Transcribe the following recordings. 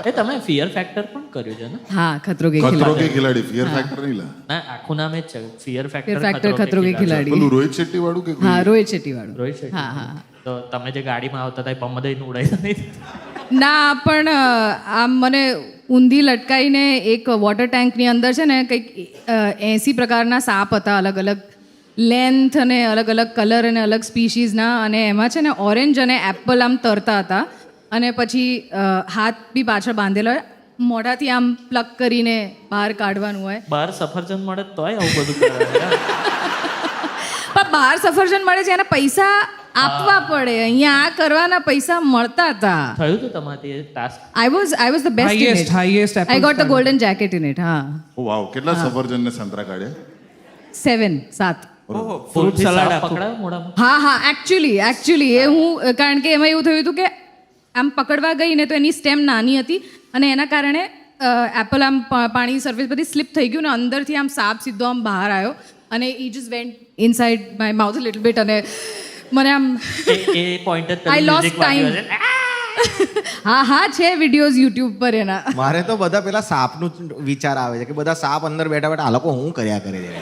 એ તમે fear factor પણ કર્યું છે ને? હા, ખતરો કે ખતરો કે ખિલાડી. ખિલાડી ફિયર ફેક્ટર નહીં લા ના, આખું નામ એ જ છે ફિયર ફિયર ફેક્ટર ફેક્ટર ખતરો કે ખિલાડી. પેલું રોહિત શેટ્ટી વાળું કે હા, રોહિત શેટ્ટી વાળું. રોહિત શેટ્ટી. હા હા હા. તો તમે જે ગાડીમાં આવતા હતા એ પંપ દઈને ઉડાઈ નહીં? ના, પણ આમ મને ઊંધી લટકાઈને એક વોટર ટેન્કની અંદર છે ને કંઈક 80 પ્રકારના સાપ હતા, અલગ અલગ લેન્થ અને અલગ અલગ કલર અને અલગ સ્પીશીઝના, અને એમાં છે ને ઓરેન્જ અને એપલ આમ તરતા હતા, અને પછી હાથ બી પાછળ બાંધેલો હોય, મોઢાથી આમ પ્લગ કરીને બહાર કાઢવાનું હોય. બહાર સફરજન મળે તોય આવું બધું કરે યાર. પણ બહાર સફરજન મળે છે, એને પૈસા આપવા પડે. અહીંયા આ કરવાના પૈસા મળતા હતા. થયું હતું તમારાથી એ task? I was the best in it. highest apple I got the golden jacket in it. હા, વાવ કેટલા સફરજન ને સંતરા કાઢ્યા? 7 ફ્રૂટ સલાડ પકડાયો મોઢામાં? હા હા, એકચ્યુઅલી એ હું, કારણ કે એમાં એવું થયું હતું કે આમ પકડવા ગઈ ને તો એની સ્ટેમ નાની હતી, અને એના કારણે એપલ આમ પાણી સરફેસ પરથી સ્લીપ થઈ ગયું ને અંદરથી આમ સાપ સીધો આમ બહાર આવ્યો, અને ઈ just went inside my mouth a little bit, અને મને આમ એ પોઈન્ટ જ I lost time. હા હા, છે વિડીયોઝ યુટ્યુબ પર એના. મારે તો બધા પેલા સાપનું જ વિચાર આવે છે કે બધા સાપ અંદર બેઠા બેઠા આ લોકો હું કર્યા કરે છે.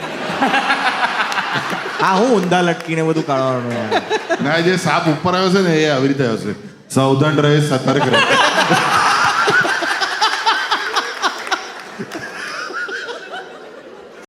હા, હું ઊંધા લટકીને બધું કાઢવાનું. ના, જે સાપ ઉપર આવ્યો છે ને એ આવી રીતે હશે, સાવધાન રહે, સતર્ક રહે.